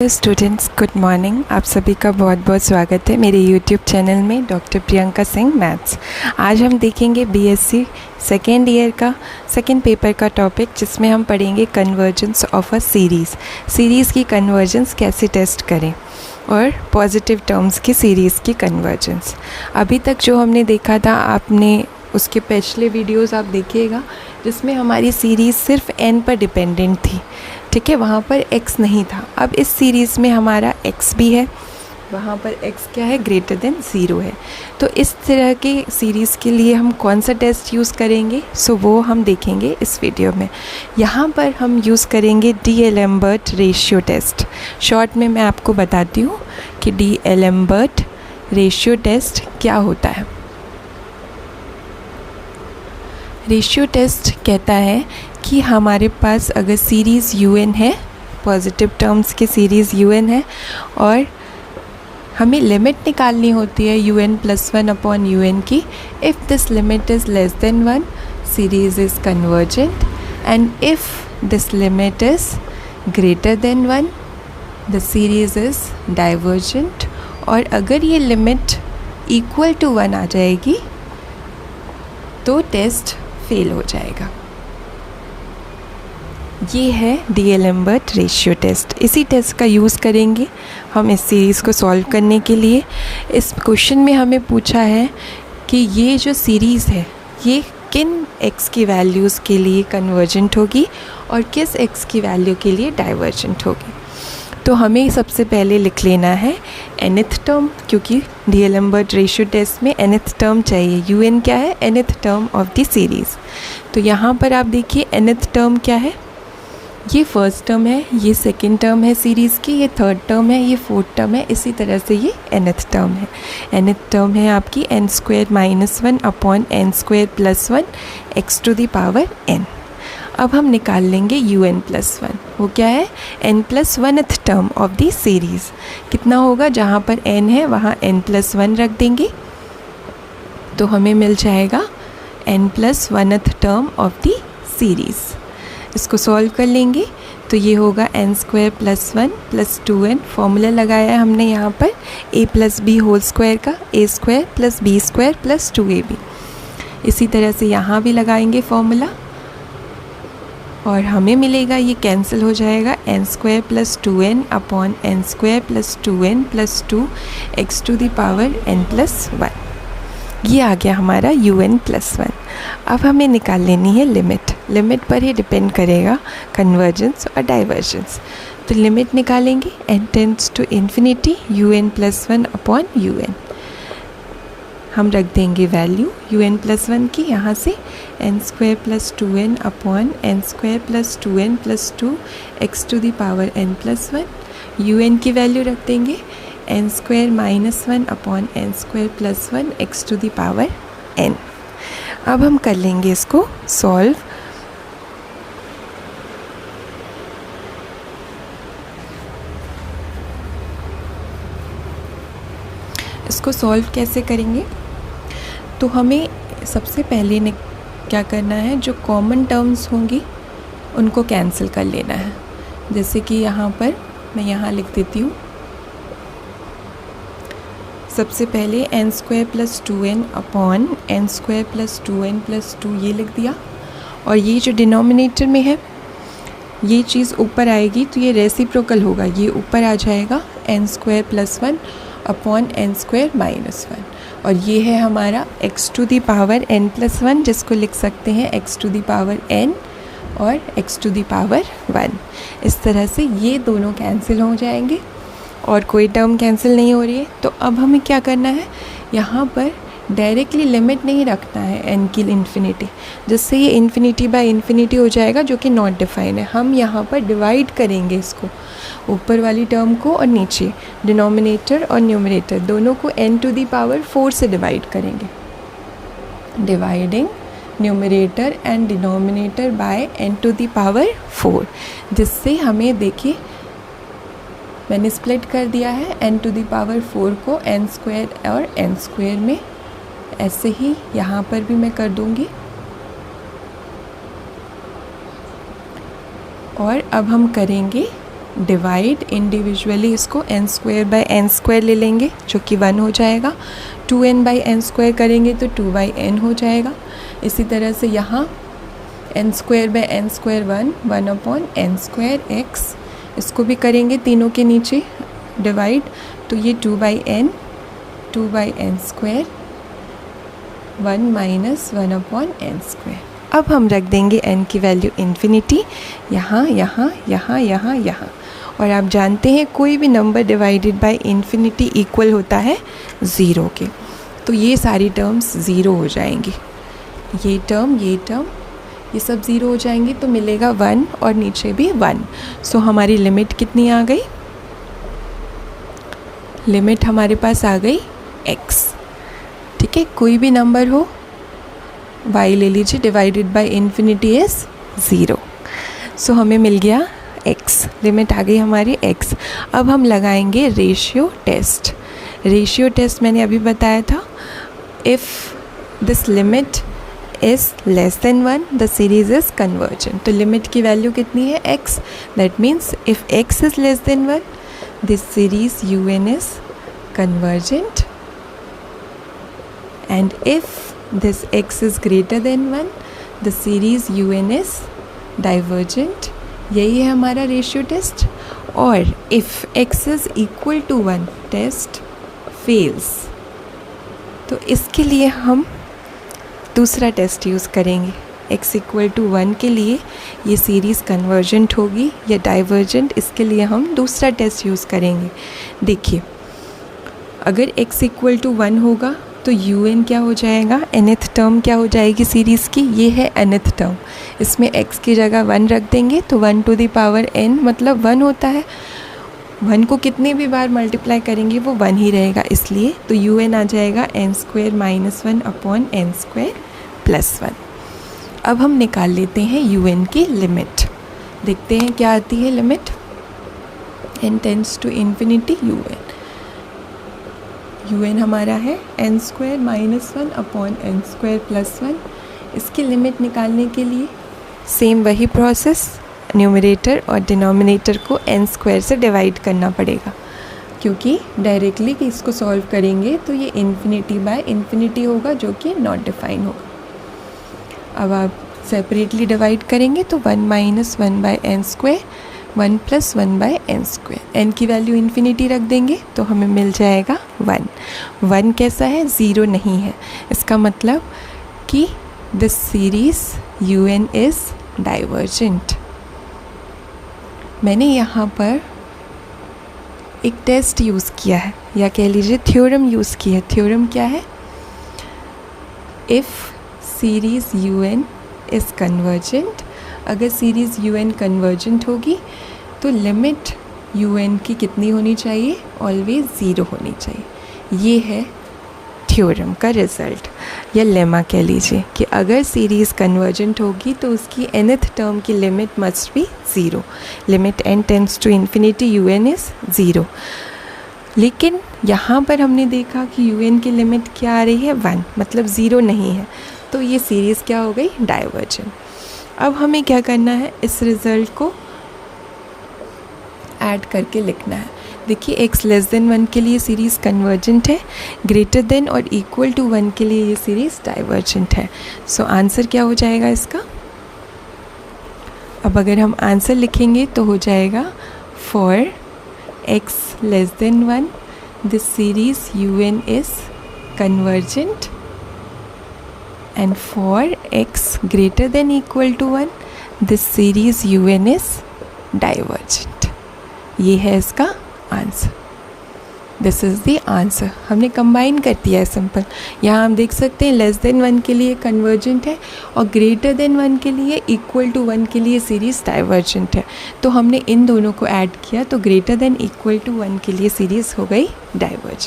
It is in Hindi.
Hello students, good morning. आप सभी का बहुत बहुत स्वागत है मेरे यूट्यूब चैनल में डॉक्टर प्रियंका सिंह मैथ्स। आज हम देखेंगे बीएससी सेकेंड ईयर का सेकेंड पेपर का टॉपिक, जिसमें हम पढ़ेंगे कन्वर्जेंस ऑफ अ सीरीज़ की कन्वर्जेंस कैसे टेस्ट करें और पॉजिटिव टर्म्स की सीरीज़ की कन्वर्जेंस। अभी तक जो हमने देखा था, आपने उसके पिछले वीडियोस आप देखिएगा, जिसमें हमारी सीरीज़ सिर्फ n पर डिपेंडेंट थी। ठीक है, वहाँ पर x नहीं था। अब इस सीरीज़ में हमारा x भी है, वहाँ पर x क्या है, ग्रेटर देन 0 है। तो इस तरह के सीरीज़ के लिए हम कौन सा टेस्ट यूज़ करेंगे, वो हम देखेंगे इस वीडियो में। यहाँ पर हम यूज़ करेंगे डी-एलेम्बर्ट रेशियो टेस्ट। शॉर्ट में मैं आपको बताती हूँ कि डी-एलेम्बर्ट रेशियो टेस्ट क्या होता है। रेशियो टेस्ट कहता है कि हमारे पास अगर सीरीज़ un है, पॉजिटिव टर्म्स की सीरीज़ un है, और हमें लिमिट निकालनी होती है un+1/un की। If this limit is less than 1, series is convergent, and if this limit is greater than 1, the series is divergent. और अगर ये लिमिट इक्वल टू 1 आ जाएगी तो टेस्ट फेल हो जाएगा। ये है डी-एलेम्बर्ट रेशियो टेस्ट। इसी टेस्ट का यूज़ करेंगे हम इस सीरीज़ को सॉल्व करने के लिए। इस क्वेश्चन में हमें पूछा है कि ये जो सीरीज़ है ये किन x की वैल्यूज़ के लिए कन्वर्जेंट होगी और किस x की वैल्यू के लिए डाइवर्जेंट होगी। तो हमें सबसे पहले लिख लेना है nth टर्म, क्योंकि डी-एलेम्बर्ट रेशियो टेस्ट में nth टर्म चाहिए। un क्या है, nth term of the series. तो यहाँ पर आप देखिए nth टर्म क्या है, ये फर्स्ट टर्म है, ये सेकंड टर्म है सीरीज़ की, ये थर्ड टर्म है, ये फोर्थ टर्म है। इसी तरह से ये nth टर्म है। nth टर्म है आपकी n² - 1/n² + 1 x⁴n। अब हम निकाल लेंगे un+1। वो क्या है, n+1th term of the series. कितना होगा, जहाँ पर n है वहाँ n+1 रख देंगे, तो हमें मिल जाएगा n+1th term of the series. इसको सॉल्व कर लेंगे तो ये होगा n² + 1 + 2n। फॉर्मूला लगाया है हमने यहाँ पर a + b² का, a² + b² + 2ab। इसी तरह से यहाँ भी लगाएंगे फॉर्मूला और हमें मिलेगा, ये कैंसिल हो जाएगा, n² + 2n/n² + 2n + 2 x⁴n+1। ये आ गया हमारा un+1। अब हमें निकाल लेनी है लिमिट। लिमिट पर ही डिपेंड करेगा कन्वर्जेंस और डाइवर्जेंस। तो लिमिट निकालेंगे, n tends to infinity un+1/un। हम रख देंगे वैल्यू un+1 की यहाँ से, n² + 2n/n² + 2n + 2 x⁴n+1। un की वैल्यू रख देंगे n² - 1/n² + 1 x⁴n। अब हम कर लेंगे इसको सॉल्व। इसको सॉल्व कैसे करेंगे, तो हमें सबसे पहले क्या करना है, जो कॉमन टर्म्स होंगी उनको कैंसिल कर लेना है। जैसे कि यहाँ पर मैं यहाँ लिख देती हूँ, सबसे पहले n² + 2n/n² + 2n + 2 ये लिख दिया। और ये जो डिनोमिनेटर में है ये चीज़ ऊपर आएगी तो ये रेसिप्रोकल होगा, ये ऊपर आ जाएगा n² + 1/n² - 1। और ये है हमारा x⁴n+1, जिसको लिख सकते हैं x⁴n और x⁴1। इस तरह से ये दोनों कैंसिल हो जाएंगे और कोई टर्म कैंसिल नहीं हो रही है। तो अब हमें क्या करना है, यहाँ पर डायरेक्टली लिमिट नहीं रखना है n की इन्फिनिटी, जिससे ये ∞/∞ हो जाएगा, जो कि नॉट डिफाइन है। हम यहाँ पर डिवाइड करेंगे इसको, ऊपर वाली टर्म को और नीचे डिनोमिनेटर और न्यूमरेटर दोनों को n⁴ से डिवाइड करेंगे। Dividing numerator and denominator by n⁴, जिससे हमें देखिए मैंने स्प्लिट कर दिया है n⁴ को n² और n² में। ऐसे ही यहाँ पर भी मैं कर दूँगी। और अब हम करेंगे डिवाइड इंडिविजुअली इसको n² ले लेंगे जो कि 1 हो जाएगा। 2n/n² करेंगे तो 2/n हो जाएगा। इसी तरह से यहाँ n² 1/n²x, इसको भी करेंगे तीनों के नीचे डिवाइड, तो ये 2/n 2/n², 1 - 1/n²। अब हम रख देंगे n की वैल्यू इन्फिनिटी यहाँ यहाँ यहाँ यहाँ यहाँ। और आप जानते हैं कोई भी number divided by infinity equal होता है 0 के, तो ये सारी टर्म्स 0 हो जाएंगी। ये टर्म ये सब 0 हो जाएंगे, तो मिलेगा 1 और नीचे भी 1। सो हमारी लिमिट कितनी आ गई? लिमिट हमारे पास आ गई x। ठीक है, कोई भी नंबर हो, y ले लीजिए, डिवाइडेड बाय इन्फिनिटी इज़ 0। सो हमें मिल गया x, लिमिट आ गई हमारी x। अब हम लगाएंगे रेशियो टेस्ट। रेशियो टेस्ट मैंने अभी बताया था, if this limit is less than 1 the series is convergent. तो लिमिट की वैल्यू कितनी है? x। That means if x is less than 1 this series un is convergent, and if this x is greater than 1 the series un is divergent। यही है हमारा रेशियो टेस्ट। और if x is equal to 1 test fails, तो इसके लिए हम दूसरा टेस्ट यूज़ करेंगे। x इक्वल टू 1 के लिए ये सीरीज़ कन्वर्जेंट होगी या डाइवर्जेंट, इसके लिए हम दूसरा टेस्ट यूज़ करेंगे। देखिए, अगर x इक्वल टू 1 होगा तो un क्या हो जाएगा? nth टर्म क्या हो जाएगी सीरीज़ की? ये है nth टर्म। इसमें x की जगह 1 रख देंगे तो 1 टू द पावर n मतलब 1 होता है। 1 को कितने भी बार मल्टीप्लाई करेंगे वो 1 ही रहेगा, इसलिए तो un आ जाएगा n² - 1/n² + 1। अब हम निकाल लेते हैं un की लिमिट। देखते हैं क्या आती है limit. n tends to infinity un हमारा है n² - 1/n² + 1। इसकी लिमिट निकालने के लिए सेम वही प्रोसेस, न्यूमरेटर और डिनोमिनेटर को n² से डिवाइड करना पड़ेगा, क्योंकि डायरेक्टली कि इसको सॉल्व करेंगे तो ये इन्फिनिटी बाय इन्फिनिटी होगा जो कि नॉट डिफाइन होगा। अब आप सेपरेटली डिवाइड करेंगे तो 1 - 1/n², 1 + 1/n²। n की वैल्यू इन्फिनिटी रख देंगे तो हमें मिल जाएगा 1। 1 कैसा है? 0 नहीं है। इसका मतलब कि this series un is divergent. मैंने यहाँ पर एक टेस्ट यूज़ किया है, या कह लीजिए थ्योरम यूज़ किया है। थ्योरम क्या है? If series un is convergent, अगर सीरीज़ un कन्वर्जेंट होगी तो लिमिट un की कितनी होनी चाहिए? ऑलवेज 0 होनी चाहिए। ये है थ्योरम का रिज़ल्ट, या लेमा कह लीजिए, कि अगर सीरीज़ कन्वर्जेंट होगी तो उसकी nth टर्म की limit must be 0। Limit n tends to infinity un is 0। लेकिन यहाँ पर हमने देखा कि un की लिमिट क्या आ रही है? 1, मतलब 0 नहीं है, तो ये सीरीज़ क्या हो गई? डाइवर्जेंट। अब हमें क्या करना है? इस रिज़ल्ट को ऐड करके लिखना है। देखिए, x लेस देन 1 के लिए सीरीज़ कन्वर्जेंट है, ग्रेटर देन और इक्वल टू 1 के लिए ये सीरीज़ डाइवर्जेंट है। सो आंसर क्या हो जाएगा इसका? अब अगर हम आंसर लिखेंगे तो हो जाएगा for x less than 1 this series un is convergent, and for x greater than equal to 1 this series un is divergent। ये है इसका answer. This is the answer. हमने कंबाइन कर दिया है सिंपल। यहाँ हम देख सकते हैं लेस देन 1 के लिए कन्वर्जेंट है और ग्रेटर देन 1 के लिए इक्वल टू 1 के लिए सीरीज़ डाइवर्जेंट है। तो हमने इन दोनों को ऐड किया तो ग्रेटर देन इक्वल टू 1 के लिए सीरीज़ हो गई डाइवर्जेंट।